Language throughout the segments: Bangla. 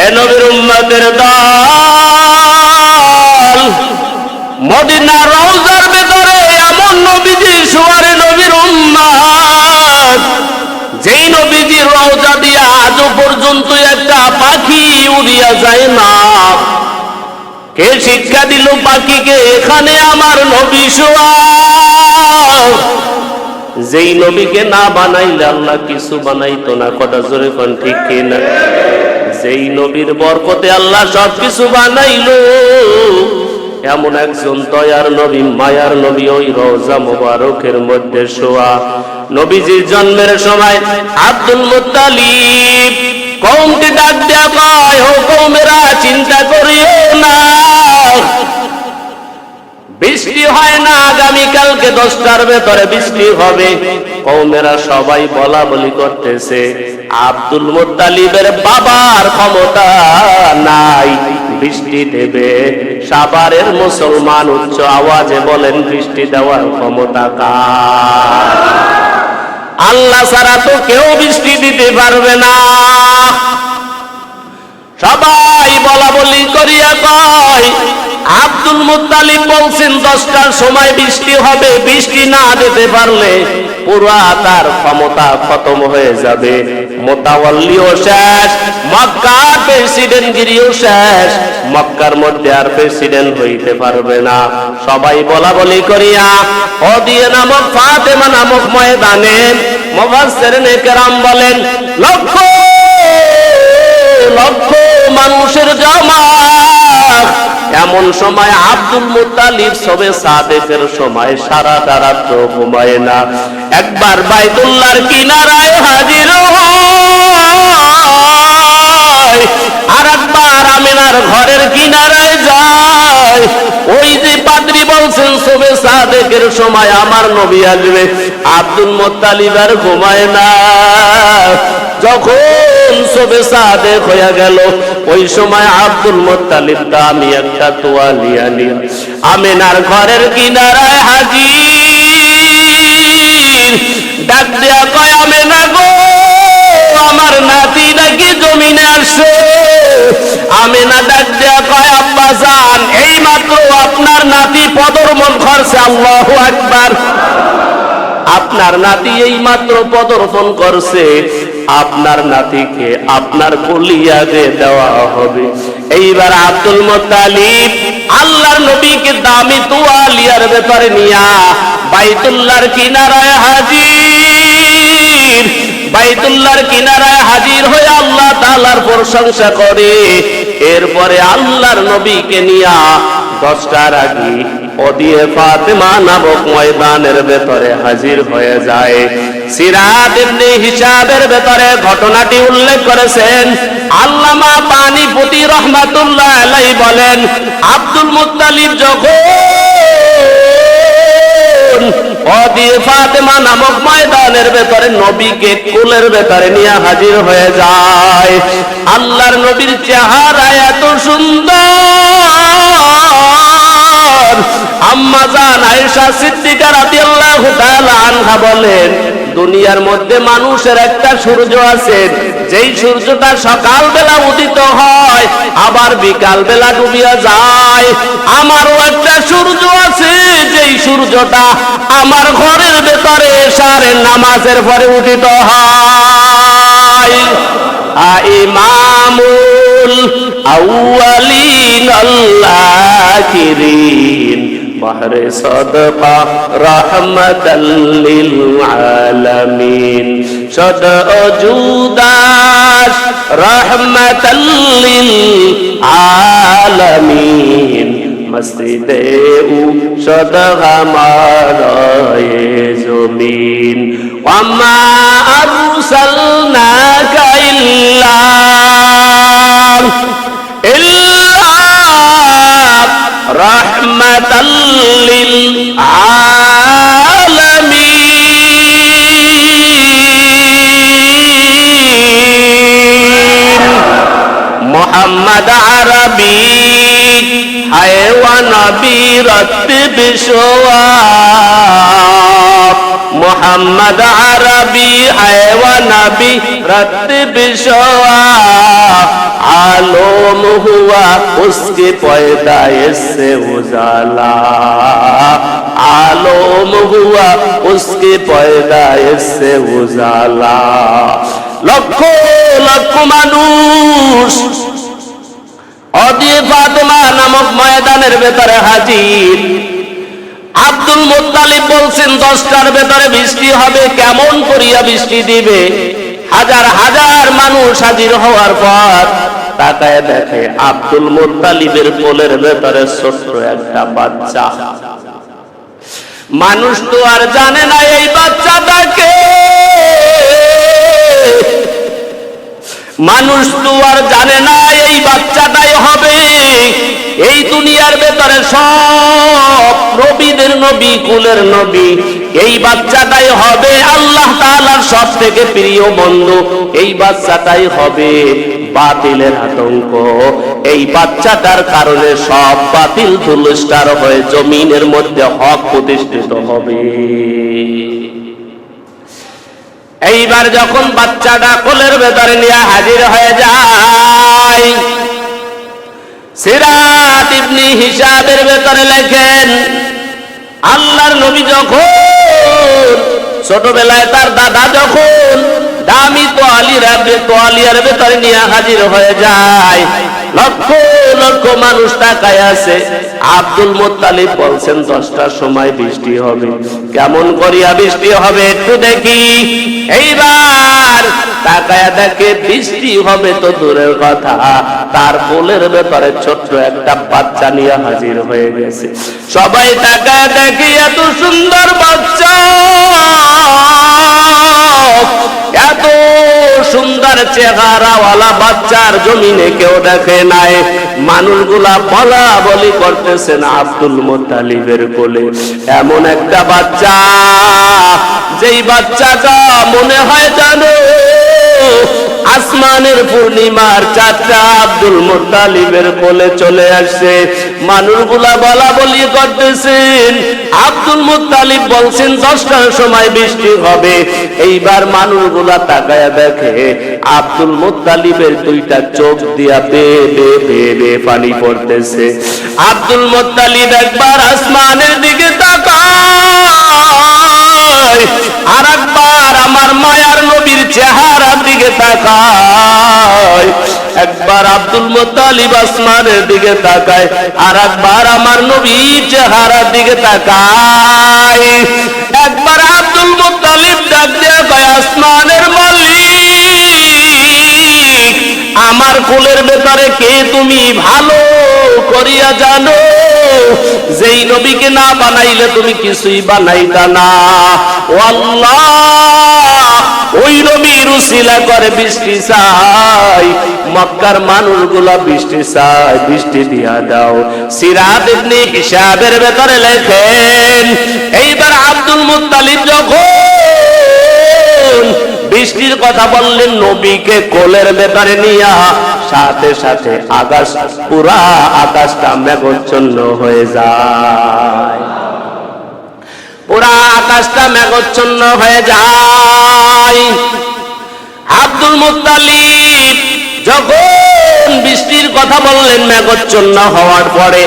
এ নবীর উম্মতের দল, মদিনার রওজার ভেতরে এমন নবীজি শুয়ারে নবীর উম্মত, যেই নবীজির রওজা দিয়া আজও পর্যন্ত একটা পাখি উড়িয়া যায় না। কে শিক্ষা দিল পাখিকে এখানে আমার নবী শোয়া? যেই নবীকে না বানাইলে আল্লাহ কিছু বানাইতো না। কথা জোরে কোন ঠিক কিনা? যেই নবীর বরকতে আল্লাহ সবকিছু বানাইলো, এমন একজন দয়ার নবী, মায়ার নবী ওই রওজা মুবারকের মধ্যে শোয়া। নবীজির জন্মের সময় আব্দুল মুত্তালিব কওমকে ডাক দেয়া কয়, ও কওমেরা চিন্তা করিও না, বৃষ্টি হয় না, আগামীকালকে 10টার ভেতরে বৃষ্টি হবে। কওমেরা সবাই বলা বলি করতেছে, আব্দুল মুত্তালিবের বাবার ক্ষমতা নাই বৃষ্টি দেবে। সাভারের মুসলমান উচ্চ আওয়াজে বলেন, বৃষ্টি দেওয়ার ক্ষমতা কার? আল্লাহ ছাড়া তো কেউ বৃষ্টি দিতে পারবে না। সবাই বলা বলি করিয়া কয়, আব্দুল মুত্তালিব বলছেন 10টার সময় বৃষ্টি হবে, বৃষ্টি না দিতে পারলে পুরা তার ক্ষমতা খতম হয়ে যাবে। মোতাওয়াল্লিও শেষ, মক্কার প্রেসিডেন্টগিরিও শেষ, মক্কার মধ্যে আর প্রেসিডেন্ট হইতে পারবে না। সবাই বলা বলি করিয়া ওদিয়ে নামক ফাতেমা নামক ময়দানে মুফাসসিরিনে কেরাম বলেন, লক্ষ লক্ষ মানুষের জামাত। এমন সময় আব্দুল মুত্তালিব সবে সাদেকের সময় সারাটা রাত ঘুমায় না। একবার বাইতুল্লাহর কিনারায় হাজির হয়, আর একবার আমিনার ঘরের কিনারায় যায়। ওই যে পাদ্রী বলছেন সবে সাদেকের সময় আমার নবী আসবে, আব্দুল মুত্তালিব আর ঘুমায় না। যখন সবে সাদেক হয়ে গেল, ওই সময় আব্দুল মুত্তালিব দামি একটা তোয়ালিয়া নিয়ে আমিনার ঘরের কিনারায় হাজির। ডাক দেয়া কয়, আমিনা গো, আমার নাতি নাকি জমিনে আসছে। আমিনা ডাক দেয়া কয়, আব্বা জান, এই মাত্র আপনার নাতি পদর্পণ করছে। আল্লাহু আকবার। আপনার নাতি এই মাত্র পদার্পণ করছে, আপনার নাতিকে আপনার কলিয়াতে দেওয়া হবে। এইবার আব্দুল মুত্তালিব আল্লাহর নবীকে দামি তোয়ালিয়ার ব্যাপারে নিয়া বাইতুল্লাহর কিনারায় হাজির। বাইতুল্লাহর কিনারায় হাজির হয়ে আল্লাহ তাআলার প্রশংসা করে। এরপরে আল্লাহর নবীকে নিয়া 10টার আগে ওদিয়ে ফাতেমা নামক ময়দানের ভেতরে হাজির হয়ে যায়। সিরাত ইবনে হিসাবের ভেতরে ঘটনাটি উল্লেখ করেছেন আল্লামা পানিপতি রহমাতুল্লাহ আলাইহি বলেন, আব্দুল মুত্তালিব যখন ওদিয়ে ফাতেমা নামক ময়দানের ভেতরে নবীকে কোলের ভেতরে নিয়ে হাজির হয়ে যায়, আল্লাহর নবীর চেহারা এত সুন্দর। আম্মা জান আয়েশা সিদ্দিকা রাদিয়াল্লাহু তাআলা আনহা বলেন, দুনিয়ার মধ্যে মানুষের একটা সূর্য আছে, যেই সূর্যটা সকাল বেলা উদিত হয় আবার বিকাল বেলা ডুবিয়া যায়। আমারও একটা সূর্য আছে, যেই সূর্যটা আমার ঘরের ভেতরে এশারের নামাজের পরে উদিত হয়। ইমামুল আউয়ালিন আল-আখিরিন বাহরে সাদকা রাহমাতাল লিল আলামিন, সদা জুদাস রাহমাতাল লিল আলামিন, মসজিদে উ সদা হামারায়ে জমিন, ওয়ামা আরসালনাকা ইল্লা রাহমাতাল লিল আলামিন। মুহাম্মদ আরবি হায়ওয়ান নবী রত্ব সোয়াব, মুহাম্মদ আরবি হায়ওয়ান নবী রত্ব সোয়াব, আল उसके पैदाइश से उजाला, आलम हुआ उसके पैदाइश से उजाला। লক্ষ লক্ষ মানুষ অদিয়ে ফাতেমা নামক ময়দানের ভেতরে হাজির। আব্দুল মুত্তালিব বলছেন 10টার ভেতরে বৃষ্টি হবে, কেমন করিয়া বৃষ্টি দিবে? হাজার হাজার মানুষ হাজির হওয়ার পর তাকায় দেখে আব্দুল মুত্তালিবের কোলের ভেতরে ছোট্ট একটা বাচ্চা। মানুষ তো আর জানে না এই বাচ্চাটাকে, মানুষ তো আর জানে না এই বাচ্চাটাই হবে এই দুনিয়ার ভেতরে সব নবীদের নবী, কুলের নবী। এই বাচ্চাটাই হবে আল্লাহ তাআলার সব থেকে প্রিয় বন্ধু। এই বাচ্চাটাই হবে বাতিলের আতঙ্ক। এই বাচ্চাটার কারণে সব বাতিল ধুলিস্টার হয়ে জমিনের মধ্যে হক প্রতিষ্ঠিত হবে। এইবার যখন বাচ্চাটা কোলের ভেতরে নিয়ে হাজির হয়ে যায়, সিরাত ইবনে হিসাবের ভেতরে লেখেন আল্লাহর নবী যখন ছোটবেলায় তার দাদা যখন দামি তোয়ালিয়ার ভেতরে নিয়ে হাজির হয়ে যায়, লক্ষ লক্ষ মানুষ তাকায় আছে। আব্দুল মুত্তালিব বলছেন 10টার সময় বৃষ্টি হবে, কেমন করিয়া বৃষ্টি হবে একটু দেখি। এইবার তাকায় দেখে বৃষ্টি হবে তো দূরের কথা, তার কোলের ভেতরে ছোট্ট একটা বাচ্চা নিয়ে হাজির হয়ে গেছে। সবাই তাকায় দেখে এত সুন্দর বাচ্চা, এত সুন্দর চেহারাওয়ালা বাচ্চার জমিনে কেউ দেখে নাই। মানুষগুলা বলা বলি করতেছেন আব্দুল মুত্তালিবের কোলে এমন একটা বাচ্চা, যেই বাচ্চাটা মনে হয় জানো আসমানের পূর্ণিমার চাঁদটা আব্দুল মুত্তালিবের কোলে চলে আসছে। মানুষগুলা বলা বলি করতেছেন, আব্দুল মুত্তালিব বলছেন 10টার সময় বৃষ্টি হবে। এইবার মানুষগুলা তাকায়া দেখে আব্দুল মুত্তালিবের দুইটা চোখ দিয়া বে পানি পড়তেছে। আব্দুল মুত্তালিব একবার আসমানের দিকে তাকায়, আর একবার আমার মায়ার নবীর চেহারার দিকে তাকায়। একবার আব্দুল মুত্তালিব আসমানের দিকে তাকায়, আর একবার আমার নবীর চেহারার দিকে তাকায়। একবার আব্দুল মুত্তালিব ডাক দিয়ে কয়, আসমানের মালিক, আমার কোলের ভেতরে কে তুমি ভালো করিয়া জানো? যেই নবীকে না বানাইলে তুমি কিছুই বানাইতা না। ও আল্লাহ, ওই নবীর উসিলা করে বৃষ্টি চাই, মক্কার মানুষগুলা বৃষ্টি চাই, বৃষ্টি দিয়া দাও। সিরাত ইবনে হিসাবের ভেতরে লেখেন এইবার আব্দুল মুত্তালিব যখন বৃষ্টির কথা বললেন নবীকে কোলের ভেতরে নিয়া, সাথে সাথে আকাশ, পুরা আকাশটা মেঘাচ্ছন্ন হয়ে যায়, পুরা আকাশটা মেঘাচ্ছন্ন হয়ে যায়। আব্দুল মুত্তালিব যখন বৃষ্টির কথা বললেন মেঘাচ্ছন্ন হওয়ার পরে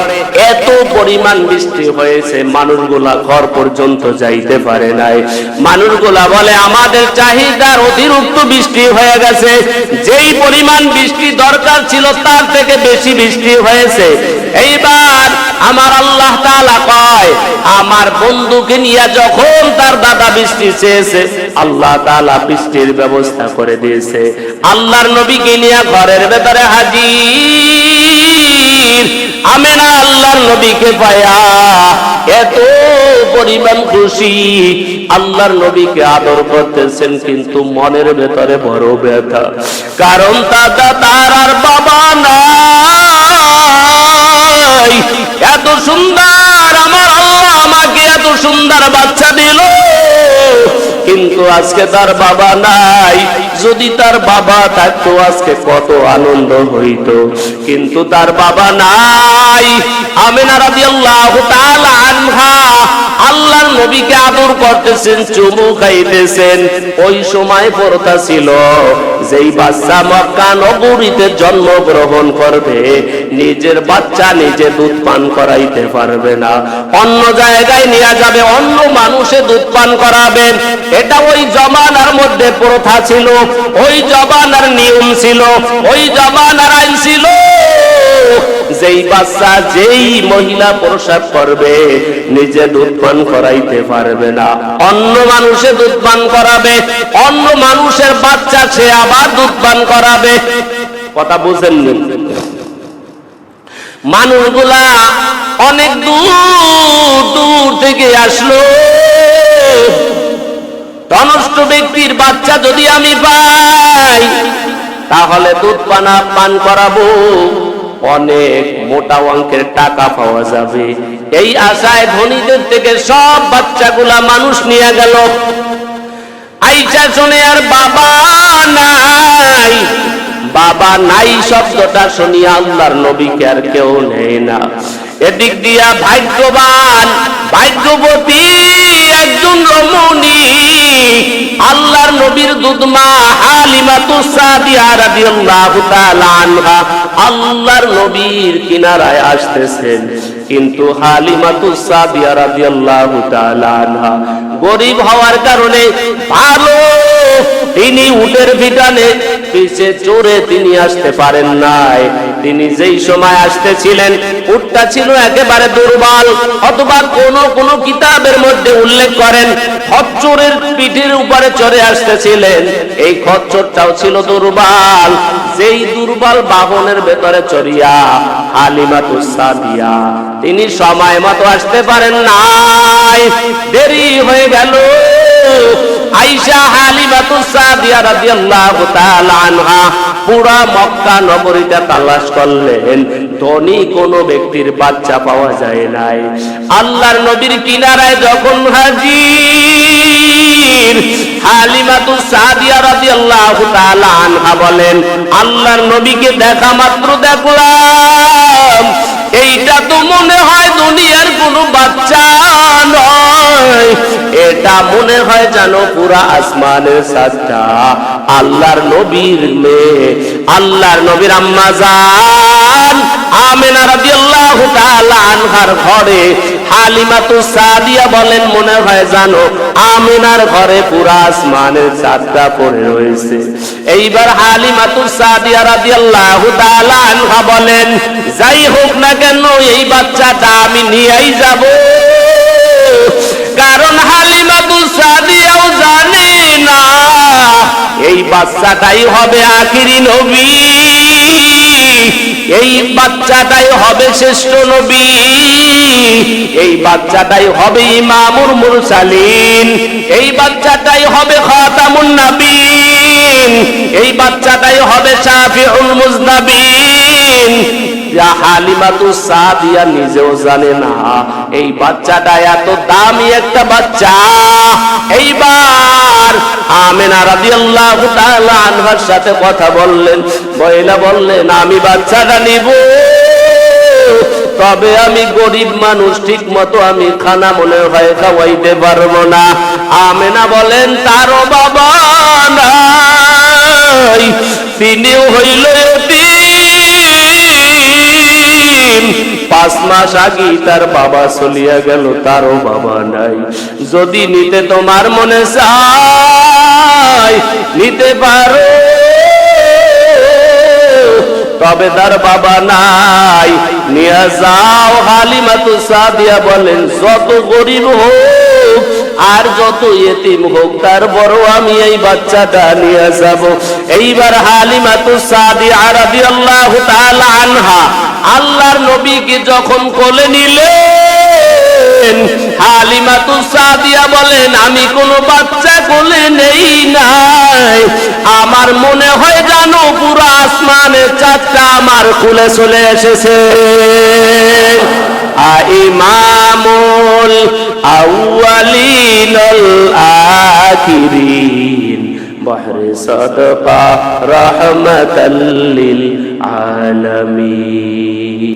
এত পরিমাণ বৃষ্টি হয়েছে মানুষগুলা ঘর পর্যন্ত যাইতে পারে নাই। মানুষগুলা বলে আমাদের চাহিদার অতিরিক্ত বৃষ্টি হয়ে গেছে, যেই পরিমাণ বৃষ্টি দরকার ছিল তার থেকে বেশি বৃষ্টি হয়েছে। এইবার আমার আল্লাহ তাআলা কয়, আমার বন্ধুকে নিয়ে যখন তার দাদা বৃষ্টি চেয়েছে আল্লাহ তাআলা বৃষ্টির ব্যবস্থা করে দিয়েছে। আল্লাহর নবীকে নিয়ে ঘরের ভেতরে হাজির। আমেনা আল্লাহর নবীকে পায়া এত পরিমাণ খুশি, আল্লাহর নবীকে আদর করতেছেন, কিন্তু মনের ভেতরে বড় ব্যথা, কারণ দাদা তার আর বাবা নাই। এত সুন্দর আমার আল্লাহ আমাকে এত সুন্দর বাচ্চা দিল, কিন্তু আজকে তার বাবা নাই। যদি তার বাবা থাকতো আজকে কত আনন্দ হইতো, কিন্তু তার বাবা নাই। আমিনা রাদিয়াল্লাহু তাআলা আনহা আল্লাহর নবীকে আদর করতেছেন, চুমু খাইতেছেন। ওই সময় প্রথা ছিল যেই বাচ্চা মক্কা নগরীতে জন্মগ্রহণ করবে নিজের বাচ্চা নিজে দুধ পান করাইতে পারবে না, অন্য জায়গায় নিয়ে যাবে, অন্য মানুষে দুধ পান করাবেন। এটা ওই জমানার মধ্যে প্রথা ছিল, ওই জমানার নিয়ম ছিল, ওই জমানার আইন ছিল। যেই বাচ্চা যেই মহিলা প্রসাব করবে নিজে দুধ পান করাইতে পারবে না, অন্য মানুষে দুধ পান করাবে, অন্য মানুষের বাচ্চা সে আবার দুধ পান করাবে। কথা বুঝেননি? মানুষগুলা অনেক দূর দূর থেকে আসলো। ধনস্থ ব্যক্তির বাচ্চা যদি আমি পাই তাহলে দুধ পান করাবো, অনেক মোটা অঙ্কের টাকা পাওয়া যাবে। এই আশায় ধনীদের থেকে সব বাচ্চাগুলা মানুষ নিয়ে গেল। আইসা শুনে আর বাবা নাই, বাবা নাই শব্দটা শুনিয়া আল্লাহর নবীকে আর কেউ নেয় না। এদিক দিয়া ভাগ্যবান ভাগ্যবতী একজন রমণী আল্লাহর নবীর দুধমা হালিমাতুস সাদিয়া রাদিয়াল্লাহু তাআলা আনহা আল্লাহর নবীর কিনারায় আসতেছেন, কিন্তু হালিমাতুস সাদিয়া রাদিয়াল্লাহু তাআলা আনহা গরীব হওয়ার কারণে ভালো তিনি উটের পিঠে পিছে চড়ে তিনি আসতে পারেন নাই। তিনি যেই সময় আসতেছিলেন উটটা ছিল একেবারে দুর্বল, অথবা কোন কিতাবের মধ্যে উল্লেখ করেন খচ্চরের পিঠের উপরে চড়ে আসতেছিলেন, এই খচ্চরটাও ছিল দুর্বল। যেই দুর্বল বাহনের ভেতরে চড়িয়া হালিমাতুস সাদিয়া তিনি সময় মতো আসতে পারেন নাই, দেরি হয়ে গেল। আয়েশা হালিমাতুস সাদিয়া রাদিয়াল্লাহু তাআলা আনহা পুরা মক্কা নগরীতে তালাশ করলেন, ধনী কোন ব্যক্তির বাচ্চা পাওয়া যায় নাই। আল্লাহর নবীর কিনারায় যখন হাজির হালিমাতুস সাদিয়া রাদিয়াল্লাহু তাআলা আনহা বলেন, আল্লাহর নবীকে দেখা মাত্র দেখলাম এইটা তো মনে হয় দুনিয়ার কোনো বাচ্চা নয়, এটা মনে হয় জানো পুরা আসমানের সাতটা আল্লাহর নবীর মেয়ে, আল্লাহর নবীর আম্মা জান আমিনা রাদিয়াল্লাহু তাআলা আনহার ঘরে হালিমাতুস সাদিয়া বলেন মনে হয় জানো আমিনার ঘরে পুরা আসমানের চাঁদটা পড়ে রয়েছে। এইবার হালিমাতুস সাদিয়া রাদিয়াল্লাহু তাআলা আনহা বলেন, যাই হোক না কেন এই বাচ্চাটা আমি নিয়েই যাব, কারণ হালিমাতুস সাদিয়াও জানে না এই বাচ্চাটাই হবে আখিরি নবী, এই বাচ্চাটাই হবে শ্রেষ্ঠ নবী, এই বাচ্চাটাই হবে ইমামুল মুরসালিন, এই বাচ্চাটাই হবে খাতামুন নবীন, এই বাচ্চাটাই হবে শাফিউল মুজনাবিন। হালিমাতুস সাদিয়া নিজেও জানে না এই বাচ্চাটা এত দামি একটা বাচ্চা। এইবার আমিনা রাদিয়াল্লাহু তাআলা আনহার সাথে কথা বললেন, বললেন আমি বাচ্চাটা নিব, তবে আমি গরিব মানুষ, ঠিক মতো আমি খানা মনে হয় খাওয়াইতে পারবো না। আমিনা বলেন তারও বাবা নাই, তিনিও হইল এতিম, 5 মাস আগে তার বাবা চলিয়া গেল, তারও বাবা নাই। যদি নিতে তোমার মনে চায় নিতে পারো, তবে তার বাবা নাই, নিয়ে যাও। হালিমাতুস সাদিয়া বলেন যত গরিব হোক আর যত ইতিম হোক তারপর আমি এই বাচ্চাটা নিয়ে যাব। এইবার হালিমাতুস সাদিয়া রাদিয়াল্লাহু তাআলা আনহা আল্লাহর নবীকে যখন কোলে নিলেন, হালিমাতুস সাদিয়া বলেন আমি কোনো বাচ্চা কোলে নেই নাই, আমার মনে হয় জানো পুরো আসমানের চাঁদটা আমার কোলে চলে এসেছে। ইমামুল আউয়ালিন ওয়াল আখিরিন বহরে সাদকা রাহমাতাল লিল আলামিন।